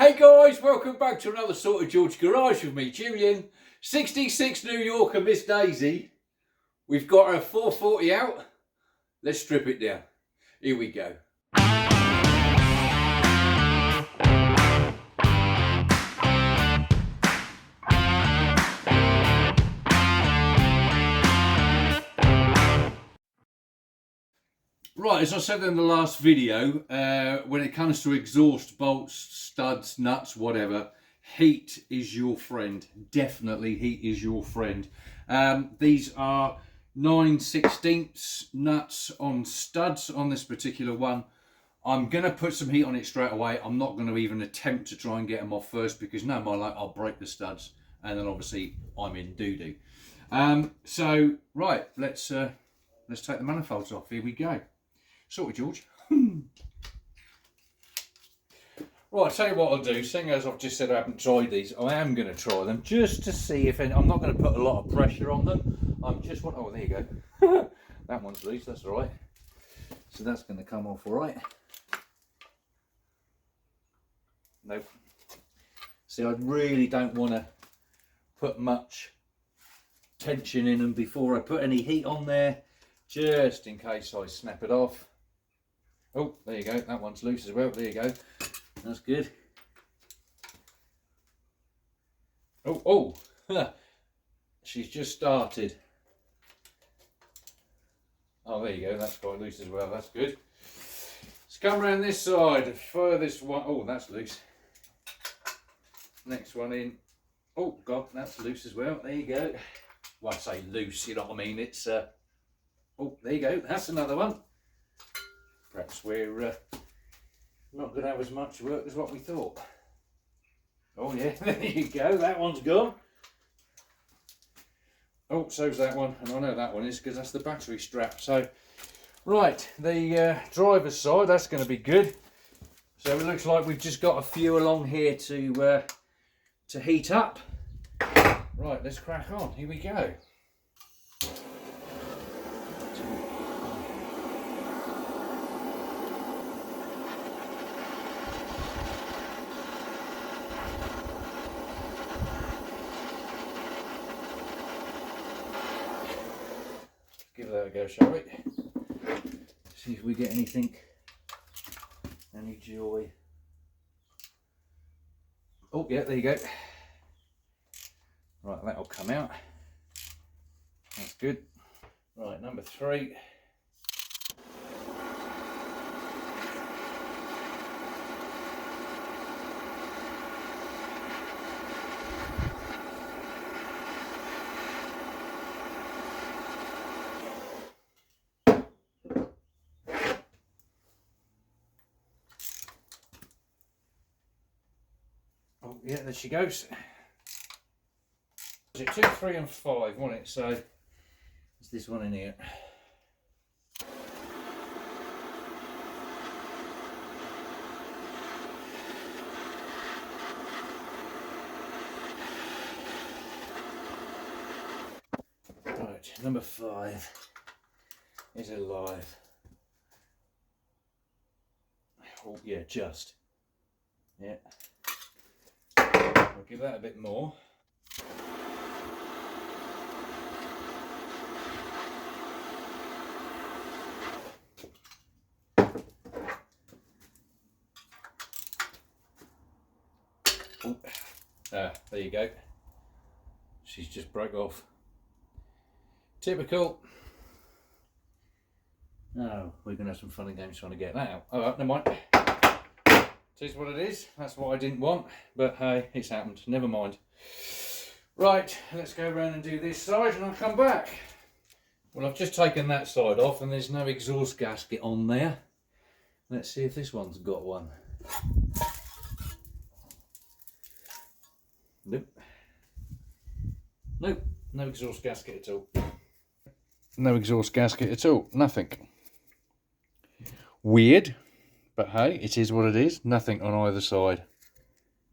Hey guys, welcome back to another Sorted George Garage with me, Julian. 66 New Yorker Miss Daisy. We've got our 440 out. Let's strip it down. Here we go. Right, as I said in the last video, when it comes to exhaust bolts, studs, nuts, whatever, heat is your friend. Definitely heat is your friend. These are 9/16 nuts on studs on this particular one. I'm going to put some heat on it straight away. I'm not going to even attempt to try and get them off first because no, my luck, I'll break the studs and then obviously I'm in doo-doo. So, right, let's take the manifolds off. Here we go. Sorted, George. Right, I'll tell you what I'll do. Seeing as I've just said I haven't tried these, I am going to try them just to see if any, I'm not going to put a lot of pressure on them. I'm just want. Oh, there you go. That one's loose. That's all right. So that's going to come off all right. Nope. See, I really don't want to put much tension in them before I put any heat on there, just in case I snap it off. Oh, there you go. That one's loose as well. There you go. That's good. Oh, she's just started. Oh, there you go. That's quite loose as well. That's good. Let's come around this side. The furthest one. Oh, that's loose. Next one in. Oh, God, that's loose as well. There you go. Well, I say loose, you know what I mean? It's, oh, there you go. That's another one. Perhaps we're not going to have as much work as what we thought. Oh, yeah, there you go. That one's gone. Oh, so's that one. And I know that one is because that's the battery strap. So, right, the driver's side, that's going to be good. So it looks like we've just got a few along here to heat up. Right, let's crack on. Here we go. Give that a go, shall we? See if we get anything, any joy. Oh, yeah, there you go. Right, that'll come out. That's good. Right, number 3. Oh, yeah, there she goes. Was it 2, 3 and 5, wasn't it? So it's this one in here. Right, number 5 is alive. Oh yeah, just. Yeah. I'll give that a bit more. Oh, there you go. She's just broke off. Typical. Oh, we're going to have some fun and games trying to get that out. Oh, never mind. It is what it is. That's what I didn't want. But hey, it's happened. Never mind. Right, let's go around and do this side and I'll come back. Well, I've just taken that side off and there's no exhaust gasket on there. Let's see if this one's got one. Nope. Nope. No exhaust gasket at all. No exhaust gasket at all. Nothing. Weird. But hey, it is what it is. Nothing on either side.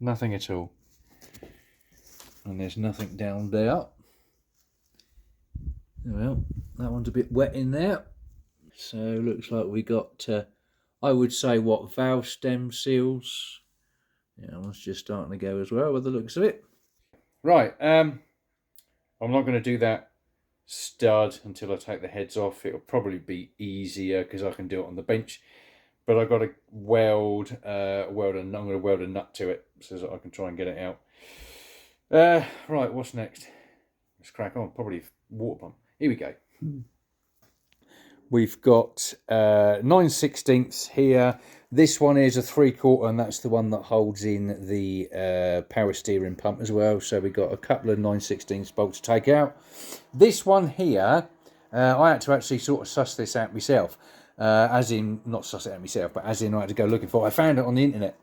Nothing at all. And there's nothing down there. Well, that one's a bit wet in there. So looks like we got, I would say, what, valve stem seals, Yeah, one's just starting to go as well with the looks of it. Right, I'm not going to do that stud until I take the heads off. It'll probably be easier because I can do it on the bench. But I've got to weld, I'm going to weld a nut to it so that I can try and get it out. Right, what's next? Let's crack on. Probably water pump. Here we go. We've got 9/16 here. This one is a 3/4, and that's the one that holds in the power steering pump as well. So we've got a couple of 9/16 bolts to take out. This one here, I had to actually sort of suss this out myself. As in, not suss it out myself, but as in I had to go looking for it. I found it on the internet,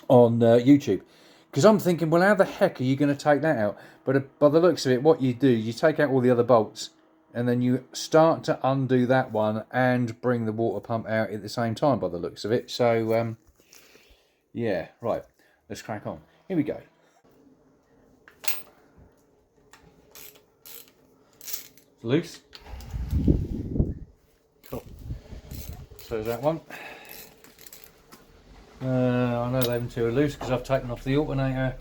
on YouTube. Because I'm thinking, well, how the heck are you going to take that out? But by the looks of it, what you do, you take out all the other bolts, and then you start to undo that one and bring the water pump out at the same time, by the looks of it. So, yeah, right, let's crack on. Here we go. Loose. Cool. So is that one. I know them two are loose because I've taken off the alternator.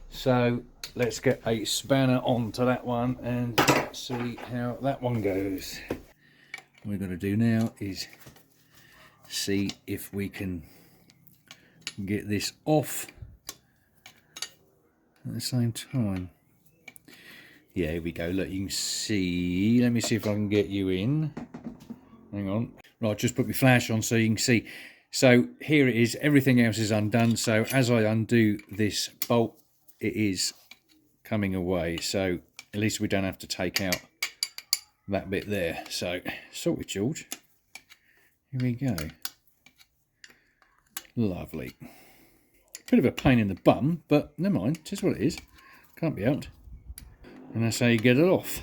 So let's get a spanner onto that one and see how that one goes. What we're going to do now is see if we can get this off at the same time. Yeah, here we go. Look, you can see. Let me see if I can get you in. Hang on. Right, just put my flash on so you can see. So here it is. Everything else is undone. So as I undo this bolt, it is coming away. So at least we don't have to take out that bit there. So sorted, George. Here we go. Lovely. Bit of a pain in the bum, but never mind. Just what it is. Can't be helped. And that's how you get it off.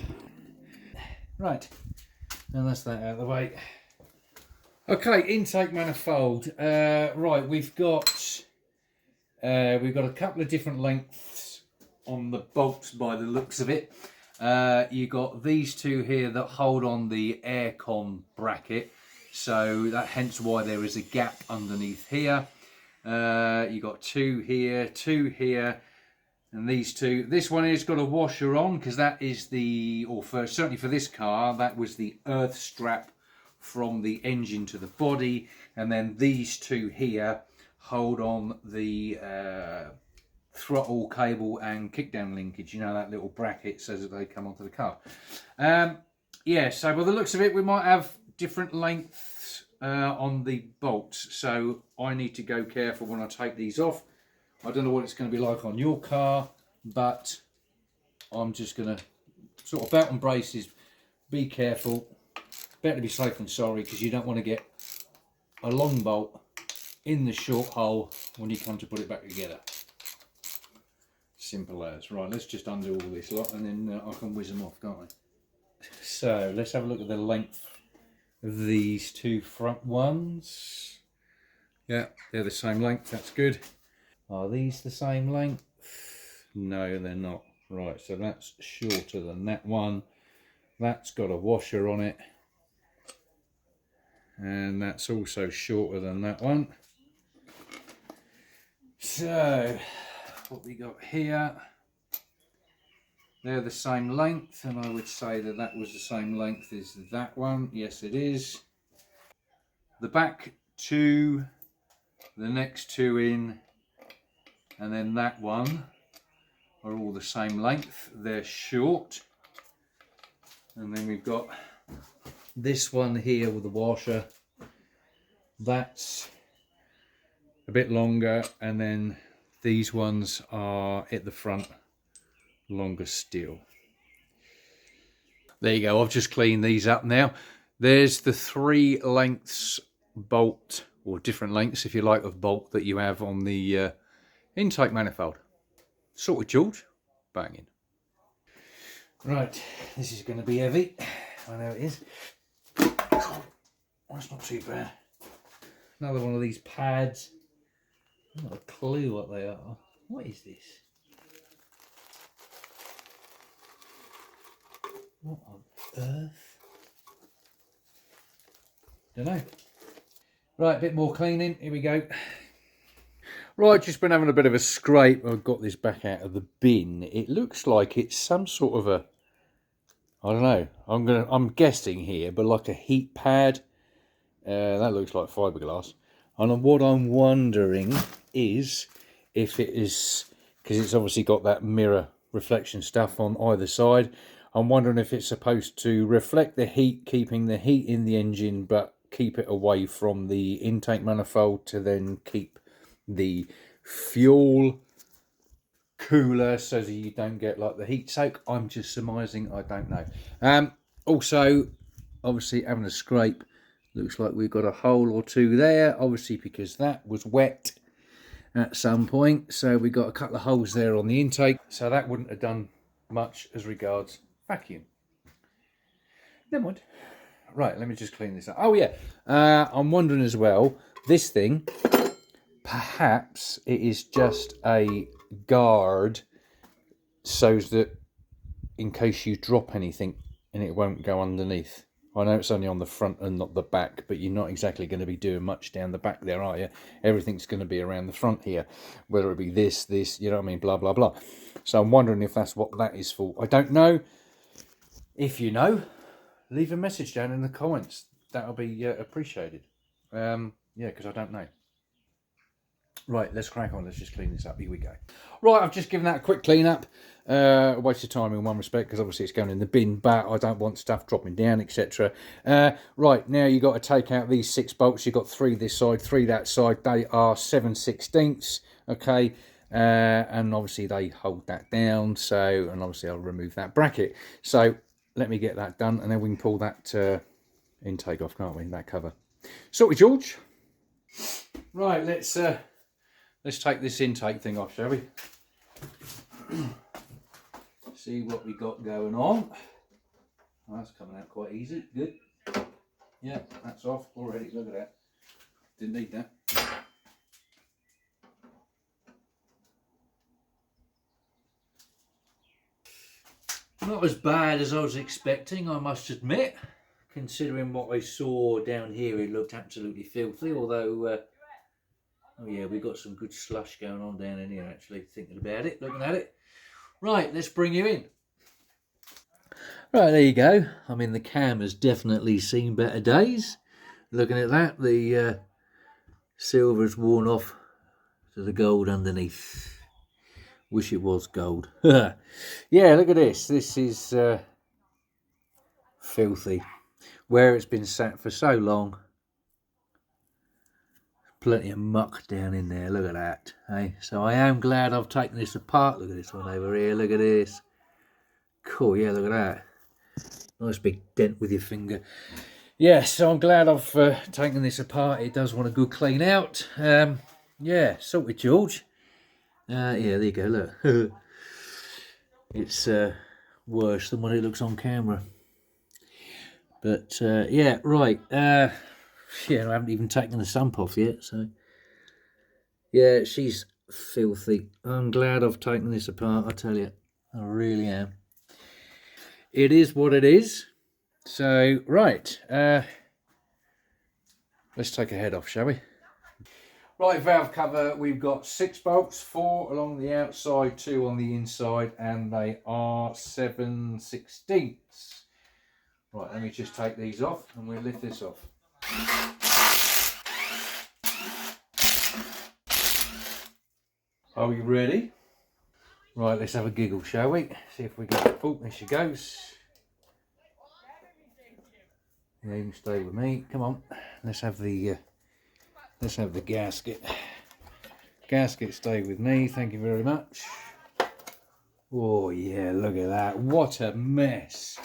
Right. Now that's that out of the way. Okay, intake manifold. Right, we've got a couple of different lengths on the bolts by the looks of it. You got these two here that hold on the aircon bracket, so that hence why there is a gap underneath here. You got two here, and these two. This one has got a washer on because that is the, or for certainly for this car, that was the earth strap from the engine to the body, and then these two here hold on the throttle cable and kickdown linkage, you know, that little bracket so that they come onto the car. Yeah, so by the looks of it, we might have different lengths on the bolts, so I need to go careful when I take these off. I don't know what it's going to be like on your car, but I'm just going to sort of belt and braces, be careful. Better to be safe than sorry, because you don't want to get a long bolt in the short hole when you come to put it back together. Simple as. Right, let's just undo all this lot and then I can whiz them off, can't I? So let's have a look at the length of these two front ones. Yeah, they're the same length, that's good. Are these the same length? No, they're not. Right, so that's shorter than that one. That's got a washer on it. And that's also shorter than that one. So what we got here, they're the same length, and I would say that that was the same length as that one. Yes, it is. The back two, the next two in, and then that one are all the same length. They're short. And then we've got this one here with the washer. That's a bit longer, and then these ones are at the front longer still. There you go, I've just cleaned these up now. There's the three lengths bolt, or different lengths if you like, of bolt that you have on the intake manifold. Sorted, George. Banging. Right, this is going to be heavy. I know it is. That's not too bad. Another one of these pads. I've not a clue what they are. What is this? What on earth? Don't know. Right, a bit more cleaning. Here we go. Right, just been having a bit of a scrape. I've got this back out of the bin. It looks like it's some sort of a, I don't know. I'm guessing here, but like a heat pad. That looks like fiberglass. And what I'm wondering is if it is, because it's obviously got that mirror reflection stuff on either side. I'm wondering if it's supposed to reflect the heat, keeping the heat in the engine, but keep it away from the intake manifold to then keep the fuel cooler so that you don't get like the heat soak. I'm just surmising, I don't know. Also, obviously having a scrape, looks like we've got a hole or two there, obviously because that was wet at some point. So we got a couple of holes there on the intake, so that wouldn't have done much as regards vacuum. Never mind. Right, let me just clean this up. Oh yeah, I'm wondering as well, this thing, perhaps it is just a guard so that in case you drop anything and it won't go underneath. I know it's only on the front and not the back, but you're not exactly going to be doing much down the back there, are you? Everything's going to be around the front here, whether it be this, you know what I mean, blah, blah, blah. So I'm wondering if that's what that is for. I don't know. If you know, leave a message down in the comments. That'll be appreciated. Yeah, because I don't know. Right, let's crack on. Let's just clean this up. Here we go. Right, I've just given that a quick clean up. A waste of time in one respect because obviously it's going in the bin, but I don't want stuff dropping down, etc. Right, now you've got to take out these 6 bolts. You've got 3 this side, 3 that side. They are 7/16, okay? And obviously they hold that down. So, and obviously I'll remove that bracket. So let me get that done and then we can pull that intake off, can't we? That cover. Sorted, George. Right, let's take this intake thing off, shall we? See what we got going on. Oh, that's coming out quite easy. Good. Yeah, that's off already. Look at that. Didn't need that. Not as bad as I was expecting, I must admit. Considering what I saw down here, it looked absolutely filthy. Although, oh yeah, we've got some good slush going on down in here actually, thinking about it, looking at it. Right, let's bring you in. Right, there you go. I mean, the cam has definitely seen better days. Looking at that, the silver's worn off to the gold underneath. Wish it was gold. Yeah, look at this. This is filthy. Where it's been sat for so long. Plenty of muck down in there. Look at that. Hey, so I am glad I've taken this apart. Look at this one over here. Look at this. Cool. Yeah, look at that. Nice big dent with your finger. Yeah, so I'm glad I've taken this apart. It does want a good clean out. Yeah, sorted, George. Yeah, there you go. Look, it's worse than what it looks on camera. But yeah, right. Yeah, I haven't even taken the sump off yet, so yeah, she's filthy. I'm glad I've taken this apart, I tell you. I really am. It is what it is. So, right. Let's take a head off, shall we? Right, valve cover. We've got 6 bolts, 4 along the outside, 2 on the inside, and they are 7/16. Right, let me just take these off and we'll lift this off. Are we ready? Right, let's have a giggle, shall we? See if we get it. Oh, there she goes. Yeah, you can stay with me. Come on. Let's have the gasket. Gasket, stay with me. Thank you very much. Oh yeah, look at that. What a mess.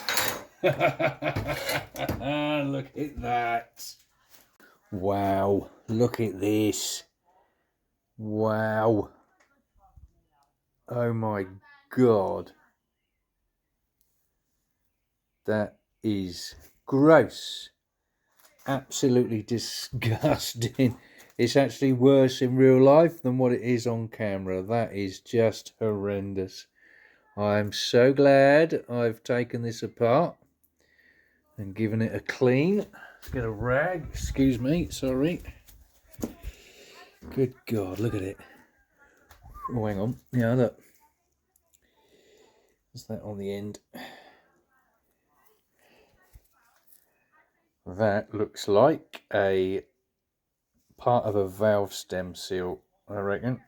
Look at that. Wow, look at this. Wow. Oh my God. That is gross. Absolutely disgusting. It's actually worse in real life than what it is on camera. That is just horrendous. I'm so glad I've taken this apart and given it a clean. Let's get a rag. Excuse me, sorry. Good God, look at it. Oh, hang on. Yeah, look. What's that on the end? That looks like a part of a valve stem seal, I reckon.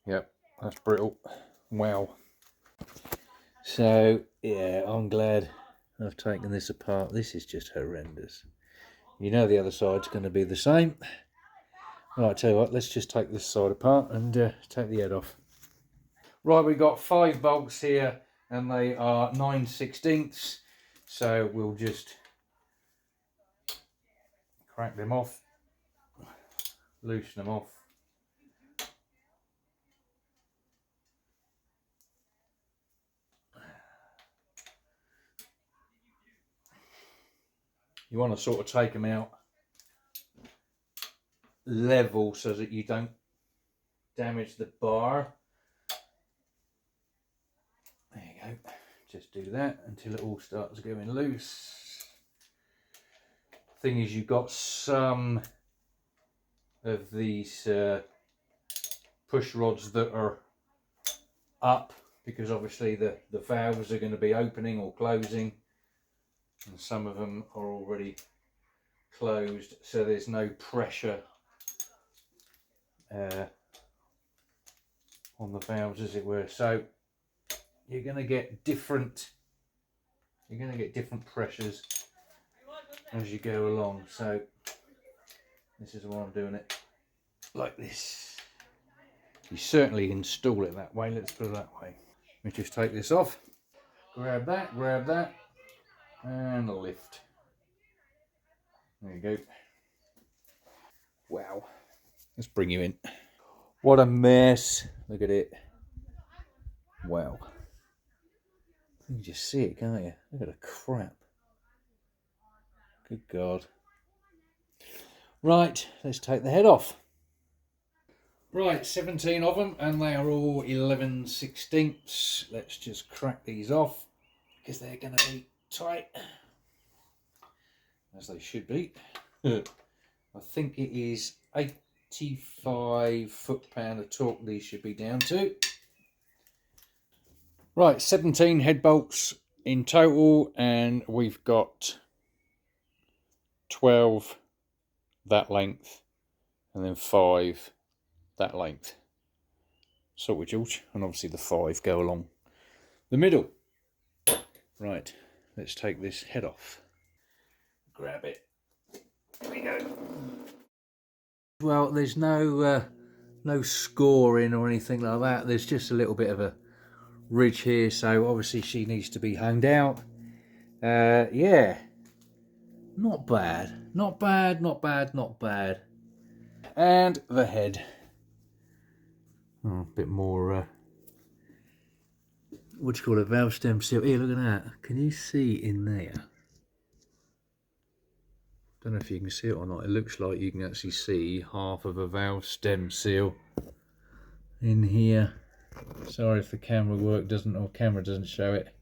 Yep, that's brittle. Wow. So, yeah, I'm glad I've taken this apart. This is just horrendous. You know the other side's going to be the same. Right, tell you what, let's just take this side apart and take the head off. Right, we've got 5 bolts here and they are 9/16. So we'll just crack them off, loosen them off. You want to sort of take them out level so that you don't damage the bar. There you go. Just do that until it all starts going loose. Thing is, you've got some of these push rods that are up because obviously the valves are going to be opening or closing, and some of them are already closed, so there's no pressure on the valves, as it were. So you're going to get different pressures as you go along. So this is why I'm doing it like this. You certainly install it that way, let's put it that way. Let me just take this off. Grab that, and lift. There you go. Wow. Let's bring you in. What a mess. Look at it. Wow. You can just see it, can't you? Look at the crap. Good God. Right, let's take the head off. Right, 17 of them, and they are all 11/16. Let's just crack these off because they're going to be tight, as they should be. I think it is 85 foot-pound of torque these should be down to. Right, 17 head bolts in total, and we've got 12 that length, and then 5 that length. Sorted, George, and obviously the 5 go along the middle. Right, let's take this head off. Grab it. There we go. Well, there's no scoring or anything like that. There's just a little bit of a ridge here, so obviously she needs to be hunged out. Yeah, not bad, not bad, not bad, not bad. And the head. Oh, a bit more. What do you call it? Valve stem seal. Here, look at that. Can you see in there? Don't know if you can see it or not. It looks like you can actually see half of a valve stem seal in here. Sorry if the camera doesn't show it.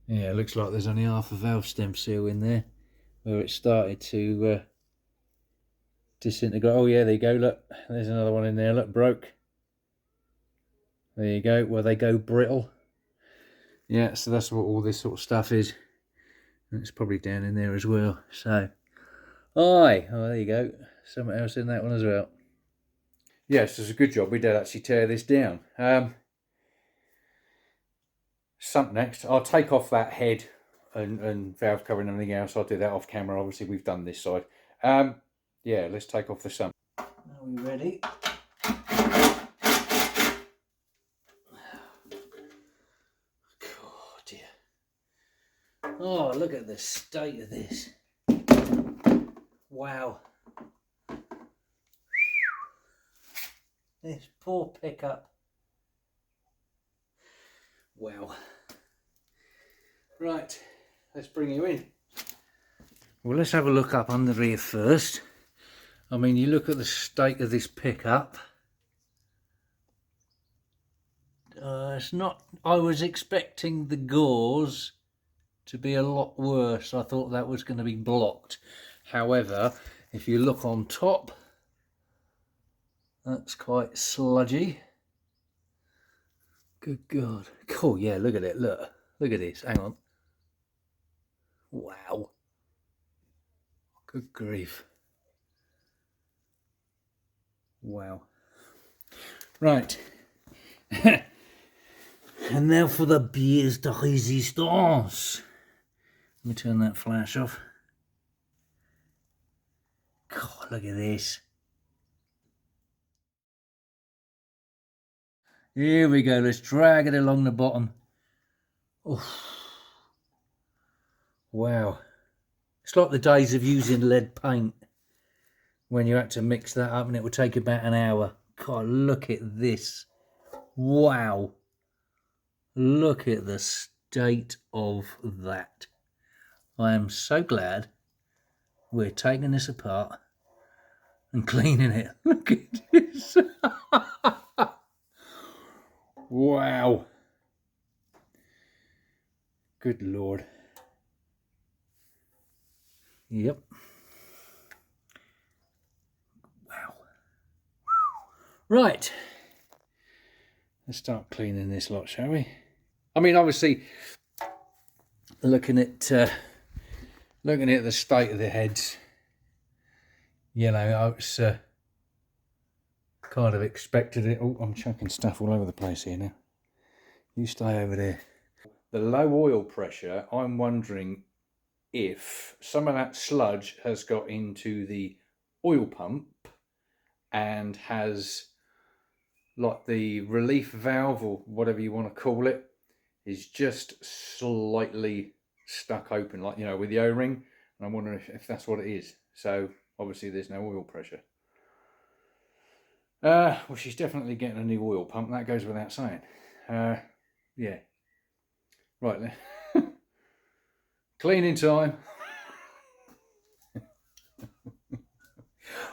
Yeah, it looks like there's only half a valve stem seal in there where it started to disintegrate. Oh yeah, there you go. Look, there's another one in there. Look, broke. There you go. Well, they go brittle. Yeah, so that's what all this sort of stuff is. And it's probably down in there as well. So, aye. Oh, there you go. Something else in that one as well. Yes, it's a good job we did actually tear this down. Sump next. I'll take off that head and valve cover and everything else. I'll do that off camera. Obviously, we've done this side. Yeah, let's take off the sump. Are we ready? Oh dear. Oh, look at the state of this. Wow. This poor pickup. Wow. Right, let's bring you in. Well, let's have a look up under here first. I mean, you look at the state of this pickup. It's not. I was expecting the gauze to be a lot worse. I thought that was going to be blocked. However, If you look on top, that's quite sludgy. Good God. Cool, yeah, look at it, look. Look at this, hang on. Wow. Good grief. Wow. Right. And now for the pièce de résistance. Let me turn that flash off. God, look at this. Here we go, let's drag it along the bottom. Oh. Wow. It's like the days of using lead paint when you had to mix that up and it would take about an hour. God, look at this. Wow. Look at the state of that. I am so glad we're taking this apart and cleaning it. Look at this. Wow. Good Lord. Yep. Wow. Right. Let's start cleaning this lot, shall we? I mean, obviously, looking at the state of the heads, you know, I was kind of expected it. Oh, I'm chucking stuff all over the place here now. You stay over there. The low oil pressure, I'm wondering if some of that sludge has got into the oil pump and has, like, the relief valve or whatever you want to call it, is just slightly stuck open, like, you know, with the O-ring. And I'm wondering if that's what it is. So obviously there's no oil pressure. Well, she's definitely getting a new oil pump, that goes without saying. Yeah. Right then. Cleaning time.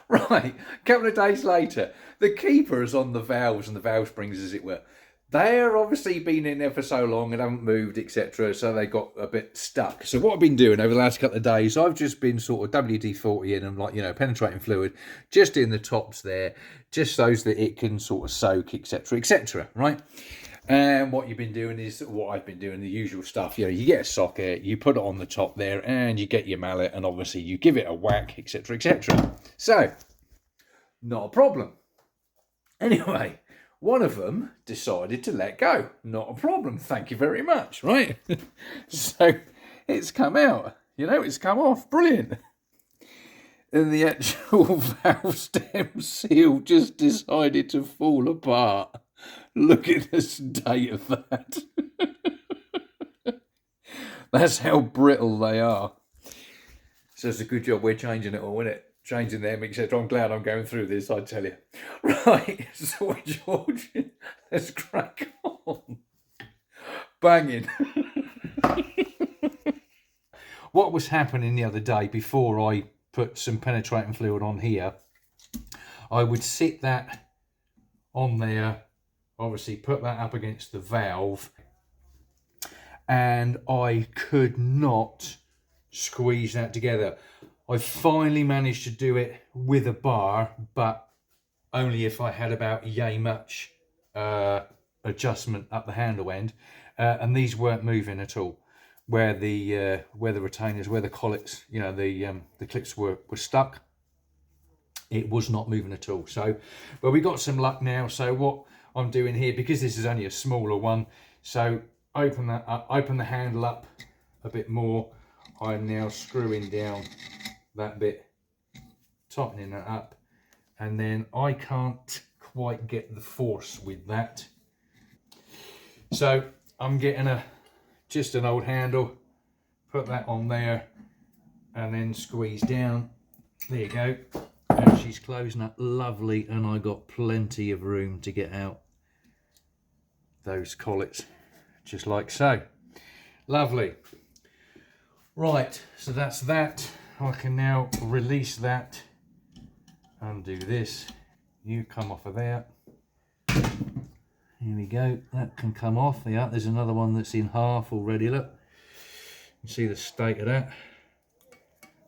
Right, a couple of days later, the keepers on the valves and the valve springs, as it were, they're obviously been in there for so long and haven't moved, etc. So they got a bit stuck. So what I've been doing over the last couple of days, I've just been sort of WD-40 in them, like, you know, penetrating fluid, just in the tops there, just so that it can sort of soak, etc., etc., right? And what you've been doing is what I've been doing, the usual stuff. You know, you get a socket, you put it on the top there, and you get your mallet, and obviously you give it a whack, etc., etc. So, not a problem. Anyway, one of them decided to let go. Not a problem, thank you very much, right? So, it's come out. You know, it's come off. Brilliant. And the actual valve stem seal just decided to fall apart. Look at the state of that. That's how brittle they are. So it's a good job we're changing it all, isn't it? Changing them, etc. I'm glad I'm going through this, I tell you. Right, so George, let's crack on. Banging. What was happening the other day before I put some penetrating fluid on here, I would sit that on there, obviously put that up against the valve, and I could not squeeze that together. I finally managed to do it with a bar, but only if I had about yay much adjustment up the handle end, and these weren't moving at all. Where the retainers, where the collets, you know, the clips were stuck, it was not moving at all. So, but we got some luck now. So what I'm doing here, because this is only a smaller one, so open that up, open the handle up a bit more. I'm now screwing down that bit, tightening that up, and then I can't quite get the force with that. So I'm getting just an old handle, put that on there, and then squeeze down. There you go. And she's closing up lovely, and I got plenty of room to get out those collets, just like so. Lovely. Right, so that's that. I can now release that, undo this. You come off of there. Here we go, that can come off. Yeah, there's another one that's in half already, look. You see the state of that.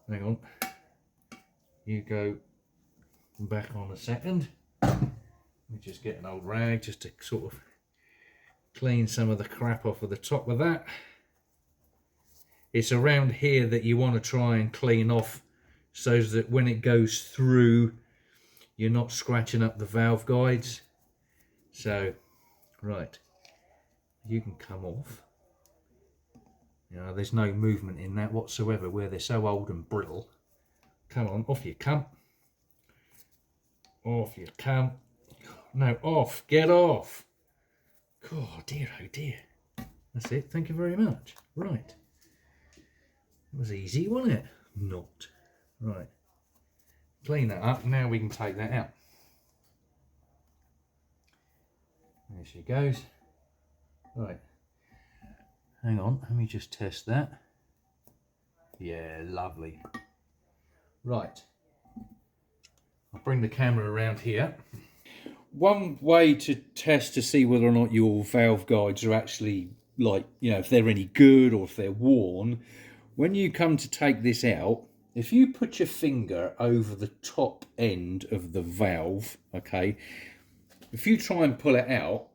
Hang on. you go back on a second. Let me just get an old rag just to sort of clean some of the crap off of the top of that. It's around here that you want to try and clean off so that when it goes through, you're not scratching up the valve guides. So, right, you can come off. You know, there's no movement in that whatsoever where they're so old and brittle. Come on, off you come. Off you come. No, off, get off. Oh dear, oh dear. That's it, thank you very much. Right. It was easy, wasn't it? Not. Right. Clean that up, now we can take that out. There she goes. Right. Hang on, let me just test that. Yeah, lovely. Right. I'll bring the camera around here. One way to test to see whether or not your valve guides are actually, like, you know, if they're any good or if they're worn, when you come to take this out, if you put your finger over the top end of the valve, okay, if you try and pull it out,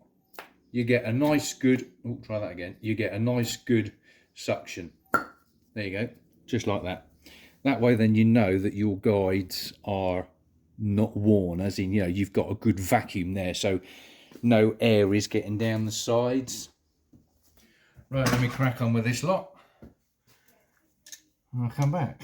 you get a nice good, oh, try that again, you get a nice good suction. There you go, just like that. That way then you know that your guides are not worn, as in, you know, you've got a good vacuum there, so no air is getting down the sides. Right, let me crack on with this lot. I'll come back.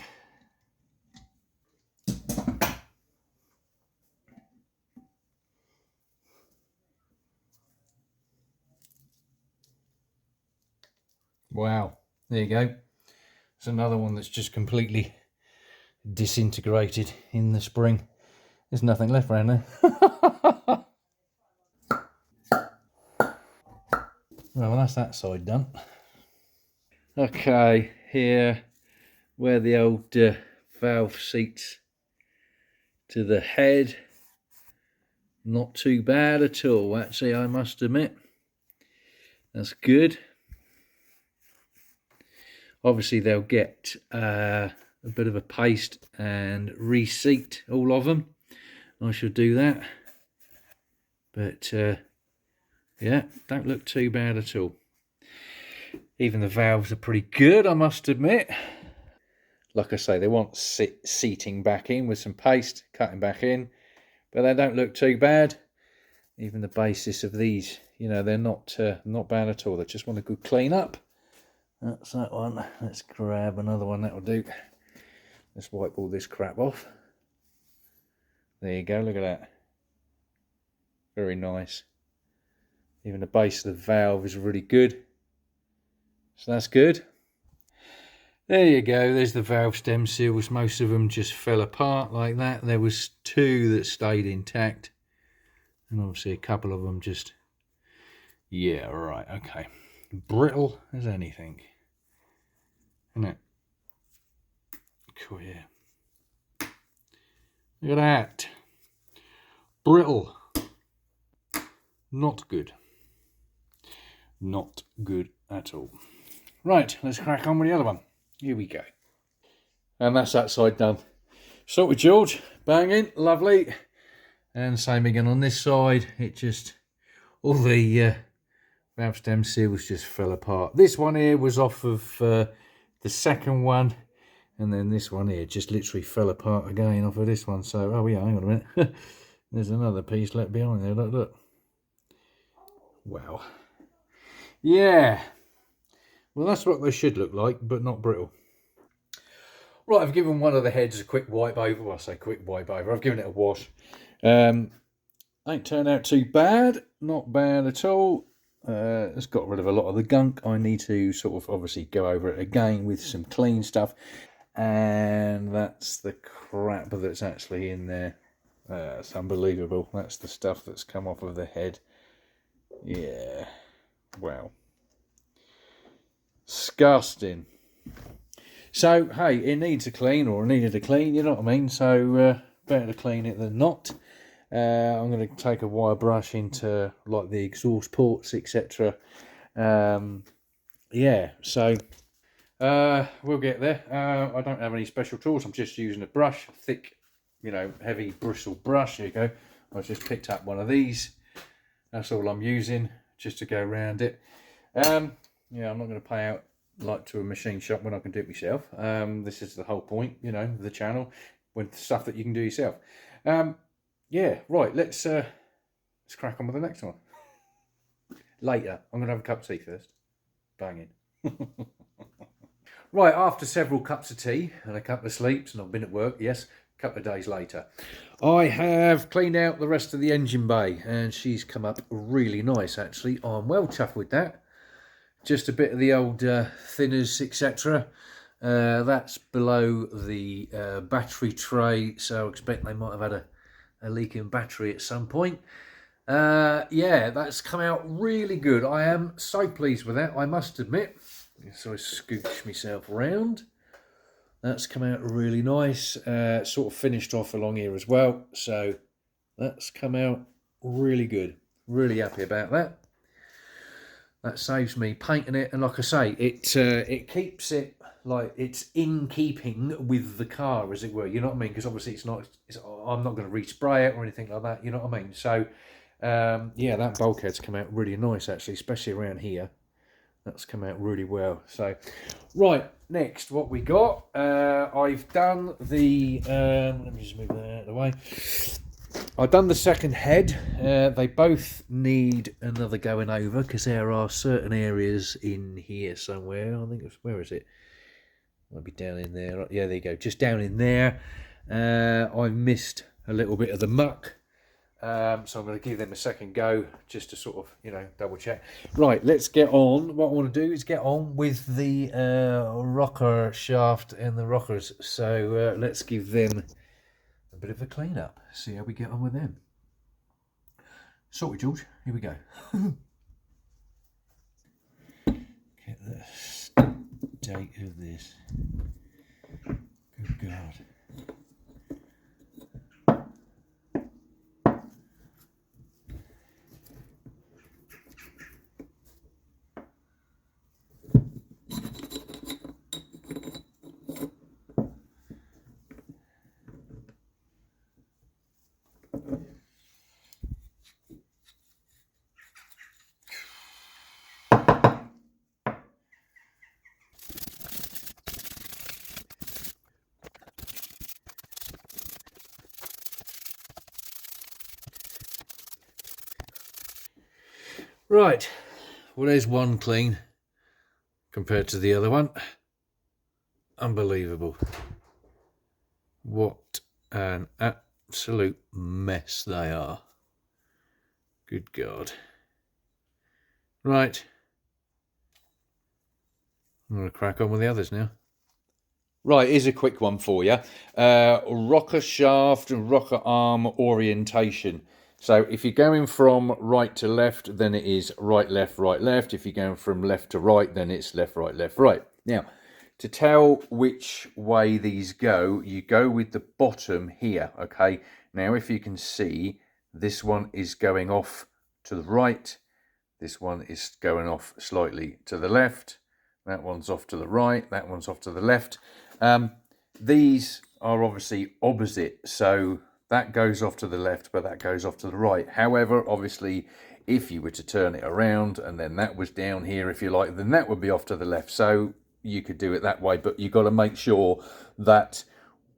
Wow, there you go. It's another one that's just completely disintegrated in the spring. There's nothing left around there. Well, that's that side done. Okay, here where the old valve seats to the head. Not too bad at all, actually, I must admit. That's good. Obviously, they'll get a bit of a paste and reseat all of them. I shall do that. But yeah, don't look too bad at all. Even the valves are pretty good, I must admit. Like I say, they want seating back in with some paste, cutting back in, but they don't look too bad. Even the basis of these, you know, they're not bad at all. They just want a good clean up. That's that one. Let's grab another one, that'll do. Let's wipe all this crap off. There you go, look at that. Very nice. Even the base of the valve is really good. So that's good. There you go, there's the valve stem seals. Most of them just fell apart like that. There was 2 that stayed intact. And obviously a couple of them just, yeah, right, okay. Brittle as anything. Isn't it? Cool, yeah. Look at that. Brittle. Not good. Not good at all. Right, let's crack on with the other one. Here we go. And that's that side done. Sorted, George. Banging, lovely. And same again on this side. It just, all the valve stem seals just fell apart. This one here was off of the second one. And then this one here just literally fell apart again off of this one. So, oh yeah, hang on a minute. There's another piece left behind there. Look, look. Wow. Yeah. Well, that's what they should look like, but not brittle. Right, I've given one of the heads a quick wipe over. Well, I say quick wipe over. I've given it a wash. Ain't turned out too bad. Not bad at all. It's got rid of a lot of the gunk. I need to sort of obviously go over it again with some clean stuff. And that's the crap that's actually in there. It's unbelievable. That's the stuff that's come off of the head. Yeah. Wow. Disgusting. So, hey, it needs a clean, or it needed a clean, you know what I mean? So, better to clean it than not. I'm going to take a wire brush into, like, the exhaust ports, etc. Yeah, so, we'll get there. I don't have any special tools. I'm just using a brush, thick you know, heavy bristle brush. Here you go. I just picked up one of these. That's all I'm using, just to go around it. Yeah, I'm not going to pay out like to a machine shop when I can do it myself. This is the whole point, you know, of the channel, with stuff that you can do yourself. Yeah, right. Let's crack on with the next one. Later, I'm going to have a cup of tea first. Banging. Right, after several cups of tea and a couple of sleeps, and I've been at work, yes, a couple of days later, I have cleaned out the rest of the engine bay, and she's come up really nice, actually. I'm well chuffed with that. Just a bit of the old thinners, etc. That's below the battery tray, so I expect they might have had a leak in battery at some point. Yeah, that's come out really good. I am so pleased with that, I must admit. So I scooch myself around. That's come out really nice. Sort of finished off along here as well. So that's come out really good. Really happy about that. That saves me painting it, and like I say, it keeps it like it's in keeping with the car, as it were. You know what I mean? Because obviously it's not. I'm not going to respray it or anything like that. You know what I mean? So yeah, that bulkhead's come out really nice, actually, especially around here. That's come out really well. So, right, next, what we got, I've done the, let me just move that out of the way. I've done the second head. They both need another going over, because there are certain areas in here somewhere. I think it's, where is it? Might be down in there. Yeah, there you go. Just down in there. I missed a little bit of the muck. So I'm going to give them a second go, just to sort of, you know, double check. Right, let's get on. What I want to do is get on with the rocker shaft and the rockers. So let's give them a bit of a clean up. See how we get on with them. Sorted, George. Here we go. Get the state of this. Good God. Right, well, there's one clean compared to the other one. Unbelievable. What an absolute mess they are. Good God. Right, I'm going to crack on with the others now. Right, here's a quick one for you. Rocker shaft and rocker arm orientation. So if you're going from right to left, then it is right, left, right, left. If you're going from left to right, then it's left, right, left, right. Now, to tell which way these go, you go with the bottom here, okay? Now, if you can see, this one is going off to the right. This one is going off slightly to the left. That one's off to the right. That one's off to the left. These are obviously opposite, so that goes off to the left, but that goes off to the right. However, obviously, if you were to turn it around and then that was down here, if you like, then that would be off to the left. So you could do it that way, but you've got to make sure that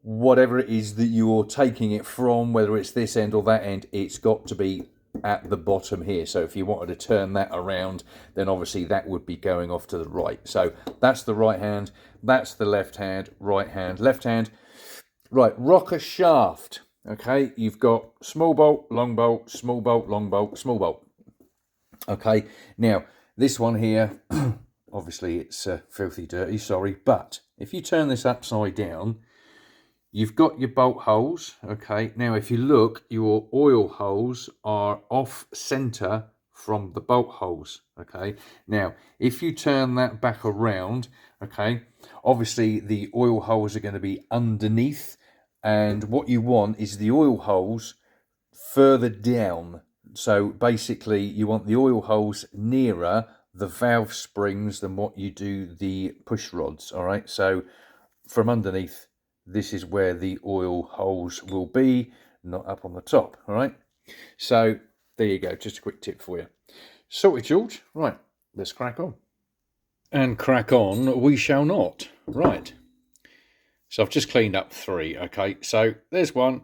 whatever it is that you're taking it from, whether it's this end or that end, it's got to be at the bottom here. So if you wanted to turn that around, then obviously that would be going off to the right. So that's the right hand, that's the left hand, right hand, left hand. Right, rocker shaft. Okay, you've got small bolt, long bolt, small bolt, long bolt, small bolt. Okay, now this one here, obviously it's filthy dirty, sorry, but if you turn this upside down, you've got your bolt holes. Okay, now if you look, your oil holes are off center from the bolt holes. Okay, now if you turn that back around, okay, obviously the oil holes are going to be underneath, and what you want is the oil holes further down. So basically you want the oil holes nearer the valve springs than what you do the push rods. All right, so from underneath this is where the oil holes will be, not up on the top. All right, so there you go, just a quick tip for you. Sorted, George. Right, let's crack on. And crack on we shall not. Right, so I've just cleaned up 3. Okay, so there's one,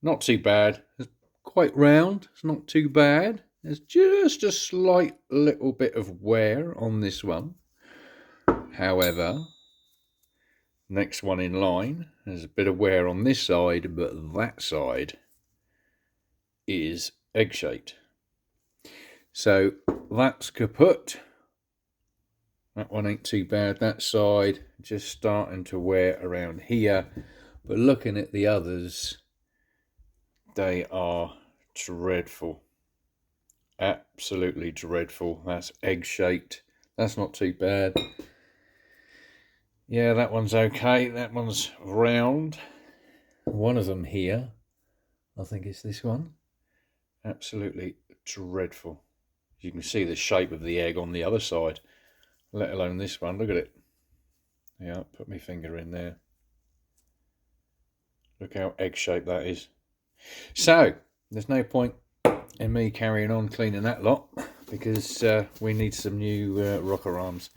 not too bad. It's quite round, it's not too bad. There's just a slight little bit of wear on this one. However, next one in line, there's a bit of wear on this side, but that side is egg-shaped. So that's kaput. That one ain't too bad. That side just starting to wear around here. But looking at the others, they are dreadful. Absolutely dreadful. That's egg-shaped. That's not too bad. Yeah, that one's okay. That one's round. One of them here, I think it's this one. Absolutely dreadful. You can see the shape of the egg on the other side, let alone this one. Look at it. Yeah, put my finger in there. Look how egg-shaped that is. So, there's no point in me carrying on cleaning that lot, because we need some new rocker arms.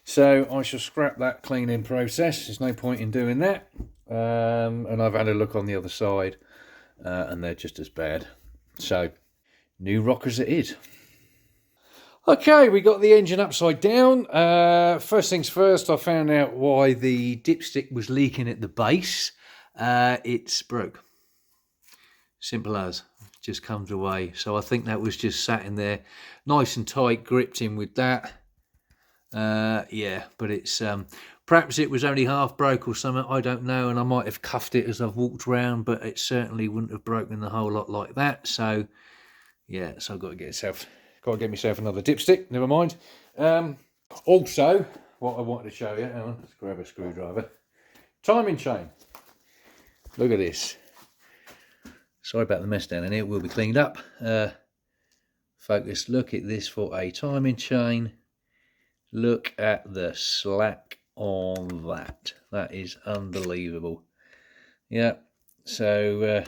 So I shall scrap that cleaning process. There's no point in doing that. And I've had a look on the other side, and they're just as bad. So, new rockers it is. Okay, we got the engine upside down. First things first, I found out why the dipstick was leaking at the base. It's broke. Simple as. Just comes away. So I think that was just sat in there nice and tight, gripped in with that. Yeah, but it's perhaps it was only half broke or something, I don't know, and I might have cuffed it as I've walked around, but it certainly wouldn't have broken the whole lot like that. So yeah, so I've got to get myself another dipstick, never mind. Also, what I wanted to show you, hang on, let's grab a screwdriver. Timing chain. Look at this. Sorry about the mess down in here, it will be cleaned up. Focus, look at this for a timing chain. Look at the slack on that. That is unbelievable. Yeah, so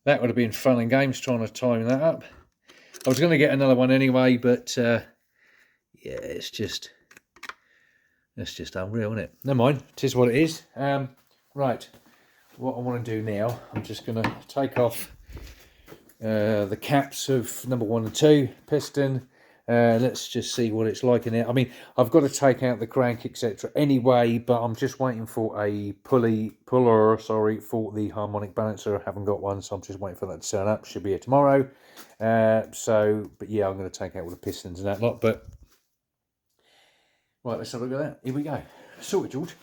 that would have been fun and games trying to time that up. I was going to get another one anyway, but yeah, it's just unreal, isn't it? Never mind, it is what it is. Right, what I want to do now, I'm just going to take off the caps of number 1 and 2 piston. Let's just see what it's like in there. I mean, I've got to take out the crank, etc. anyway, but I'm just waiting for a puller, for the harmonic balancer. I haven't got one, so I'm just waiting for that to turn up. Should be here tomorrow. But yeah, I'm going to take out all the pistons and that lot. But right, let's have a look at that. Here we go. Sorted, George.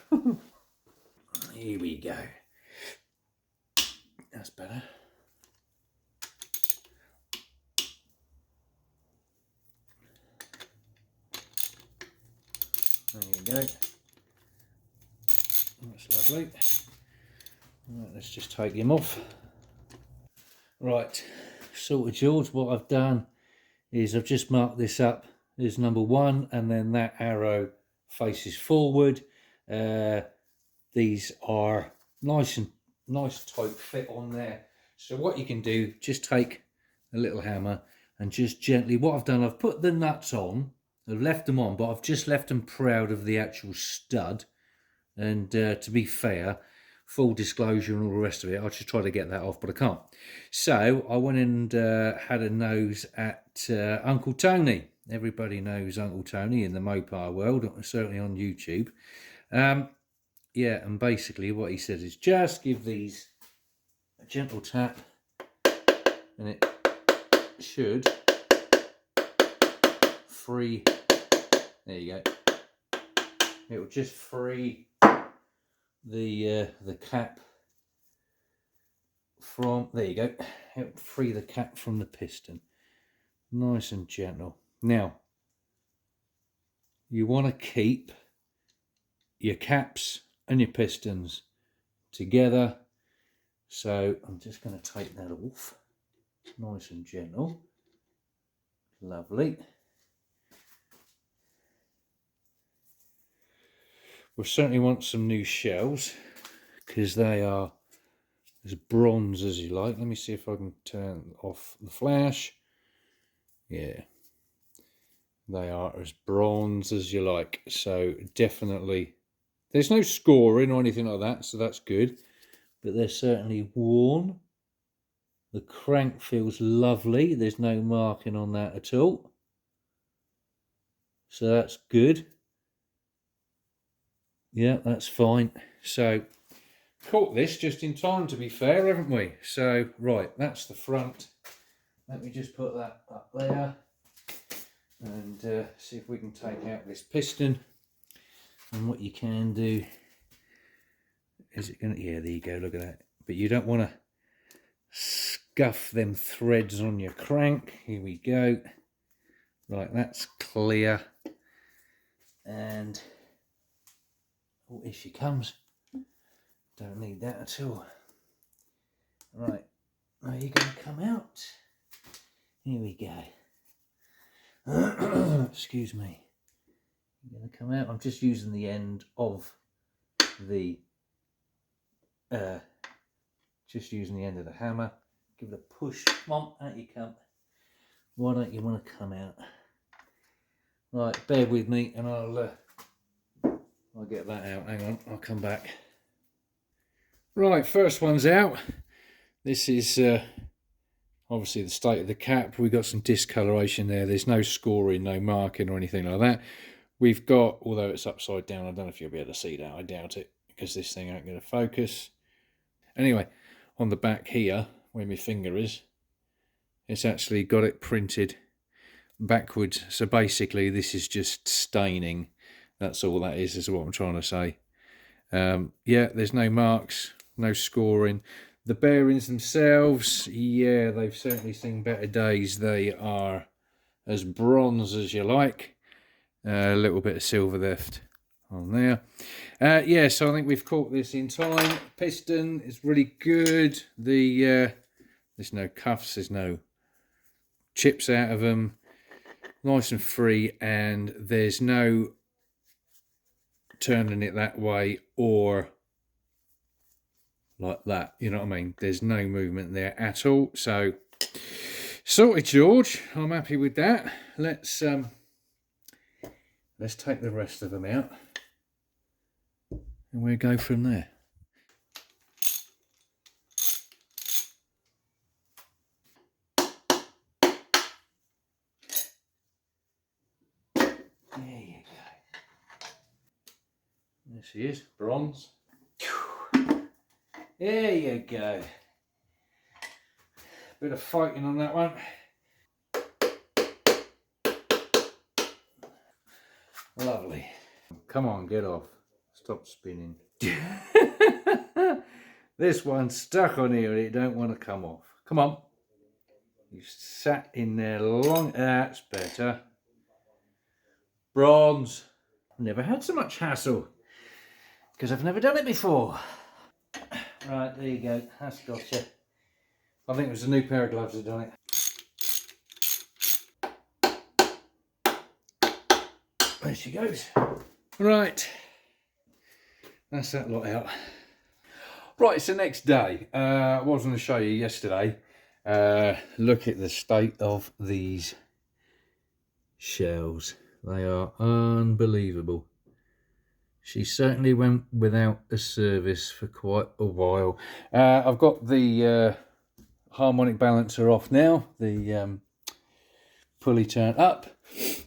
Here we go. That's better. There you go. That's lovely. Right, let's just take him off. Right, sorted, George. What I've done is I've just marked this up as number 1, and then that arrow faces forward. These are nice tight fit on there. So what you can do, just take a little hammer and just gently, what I've done, I've put the nuts on. I've left them on, but I've just left them proud of the actual stud. And to be fair, full disclosure and all the rest of it, I just try to get that off, but I can't. So I went and had a nose at Uncle Tony. Everybody knows Uncle Tony in the Mopar world, certainly on YouTube. Yeah, and basically what he said is just give these a gentle tap, and it should free. There you go. It will just free the cap from. There you go. It will free the cap from the piston. Nice and gentle. Now, you want to keep your caps and your pistons together. So I'm just going to take that off. Nice and gentle. Lovely. We'll certainly want some new shells because they are as bronze as you like. Let me see if I can turn off the flash. Yeah, they are as bronze as you like. So definitely, there's no scoring or anything like that, so that's good. But they're certainly worn. The crank feels lovely. There's no marking on that at all. So that's good. Yeah, that's fine. So caught this just in time, to be fair, haven't we? So right, that's the front. Let me just put that up there and see if we can take out this piston. And what you can do is it gonna, yeah, there you go, look at that. But you don't want to scuff them threads on your crank. Here we go. Right, that's clear. And oh, here she comes. Don't need that at all. Right, are you going to come out? Here we go. Excuse me. You're going to come out. I'm just using the end of the hammer. Give it a push. Come on, out you come. Why don't you want to come out? Right, bear with me, and I'll get that out. Hang on, I'll come back. Right, first one's out. This is obviously the state of the cap. We've got some discoloration there. There's no scoring, no marking or anything like that. We've got, although it's upside down, I don't know if you'll be able to see that. I doubt it because this thing ain't going to focus. Anyway, on the back here, where my finger is, it's actually got it printed backwards. So basically this is just staining. That's all that is what I'm trying to say. Yeah, there's no marks, no scoring. The bearings themselves, yeah, they've certainly seen better days. They are as bronze as you like. A little bit of silver left on there. Yeah, so I think we've caught this in time. Piston is really good. There's no cuffs, there's no chips out of them. Nice and free, and there's no turning it that way or like that, you know what I mean? There's no movement there at all. So sorted, George. I'm happy with that. Let's take the rest of them out and we'll go from there. There you go. There she is, bronze. There you go. Bit of fighting on that one. Lovely. Come on, get off. Stop spinning. This one's stuck on here. It don't want to come off. Come on. You sat in there long. That's better. Bronze. Never had so much hassle because I've never done it before. Right, there you go. That's gotcha. I think it was a new pair of gloves that done it. There she goes. Right. That's that lot out. Right, it's the next day. I was going to show you yesterday. Look at the state of these shells. They are unbelievable. She certainly went without a service for quite a while. I've got the harmonic balancer off now. The pulley turned up.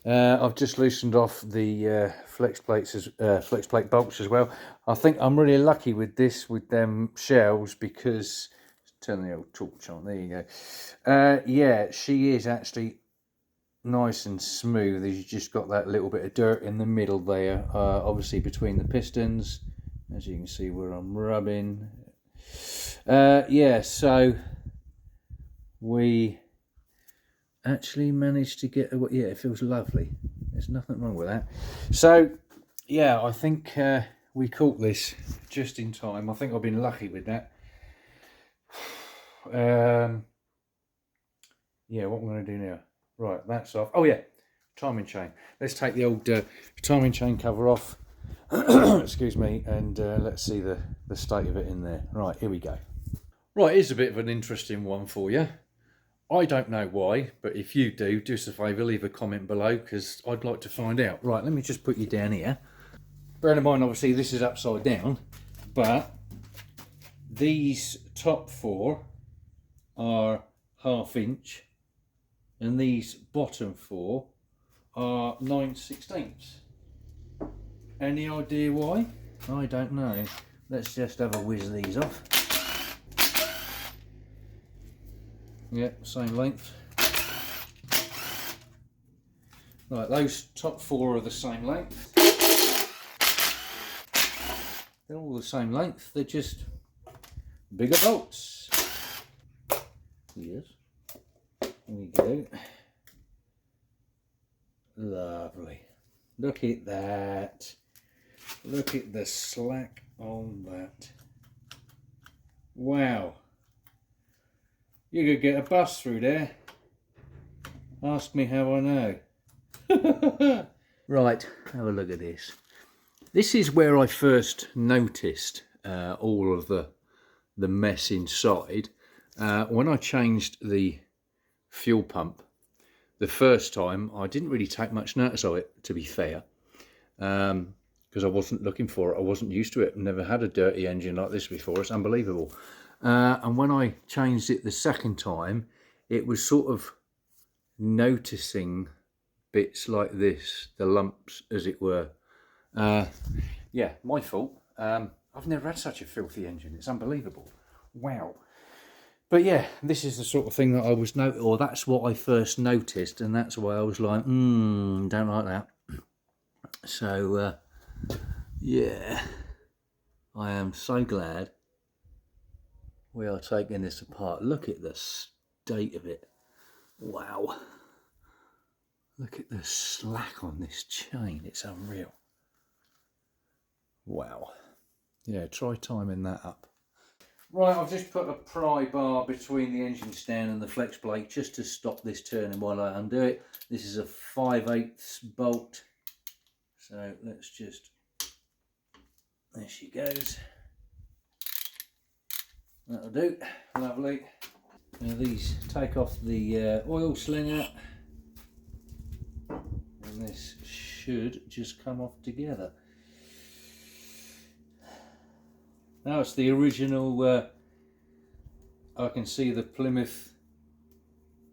I've just loosened off the flex plate bolts as well. I think I'm really lucky with this, with them shells, because turn the old torch on. There you go. Yeah, she is actually nice and smooth. You've just got that little bit of dirt in the middle there, obviously between the pistons, as you can see where I'm rubbing. Yeah, so we actually managed to get, yeah, it feels lovely. There's nothing wrong with that. So yeah, I think we caught this just in time. I think I've been lucky with that. Yeah, what I'm going to do now. Right, that's off. Oh yeah, timing chain. Let's take the old timing chain cover off. Excuse me, and let's see the state of it in there. Right, here we go. Right, here's a bit of an interesting one for you. I don't know why, but if you do us a favour, leave a comment below, because I'd like to find out. Right, let me just put you down here. Bearing in mind, obviously, this is upside down, but these top 4 are 1/2 inch, and these bottom 4 are 9/16. Any idea why? I don't know. Let's just have a whiz these off. Yep, same length. Right, those top 4 are the same length. They're all the same length, they're just bigger bolts. Yes. There we go. Lovely. Look at that. Look at the slack on that. Wow. You could get a bus through there. Ask me how I know. Right, have a look at this. This is where I first noticed all of the mess inside. When I changed the fuel pump the first time, I didn't really take much notice of it, to be fair, because I wasn't looking for it. I wasn't used to it. Never had a dirty engine like this before. It's unbelievable. And when I changed it the second time, it was sort of noticing bits like this, the lumps as it were. Yeah, my fault. I've never had such a filthy engine. It's unbelievable. Wow. But yeah, this is the sort of thing that I was that's what I first noticed, and that's why I was like, don't like that. So yeah, I am so glad we are taking this apart. Look at the state of it. Wow. Look at the slack on this chain. It's unreal. Wow. Yeah, try timing that up. Right, I've just put a pry bar between the engine stand and the flex plate just to stop this turning while I undo it. This is a 5/8 bolt. So let's just, there she goes. That'll do, lovely. Now these take off the oil slinger, and this should just come off together. Now it's the original, I can see the Plymouth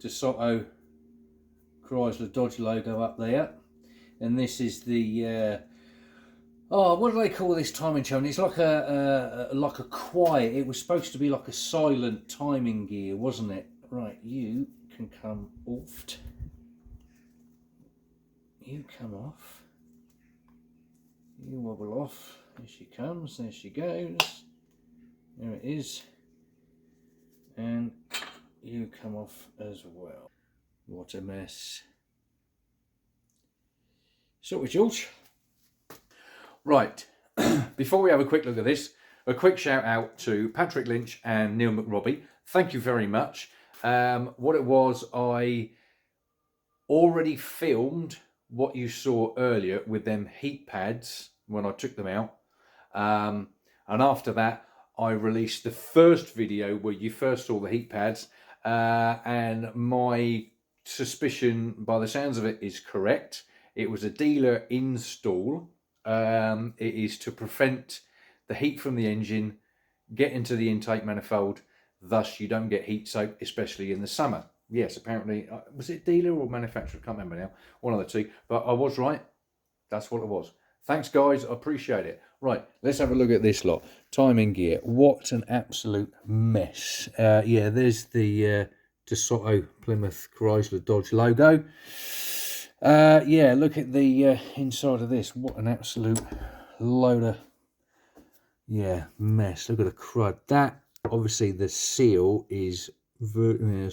DeSoto Chrysler Dodge logo up there, and this is the what do they call this timing chain? It's like a quiet. It was supposed to be like a silent timing gear, wasn't it? Right, you can come off. You come off. You wobble off. There she comes. There she goes. There it is. And you come off as well. What a mess. Sorted, George. Right, before we have a quick look at this, a quick shout out to Patrick Lynch and Neil McRobbie. Thank you very much. What it was, I already filmed what you saw earlier with them heat pads when I took them out. And after that, I released the first video where you first saw the heat pads. And my suspicion, by the sounds of it, is correct. It was a dealer install. It is to prevent the heat from the engine get into the intake manifold, thus you don't get heat soak, especially in the summer. Yes, apparently, was it dealer or manufacturer? I can't remember now, one of the two, but I was right. That's what it was. Thanks guys, I appreciate it. Right, let's have a look at this lot. Timing gear, what an absolute mess. Yeah, there's the DeSoto Plymouth Chrysler Dodge logo. Yeah, look at the inside of this. What an absolute load of, yeah, mess. Look at the crud. That, obviously, the seal is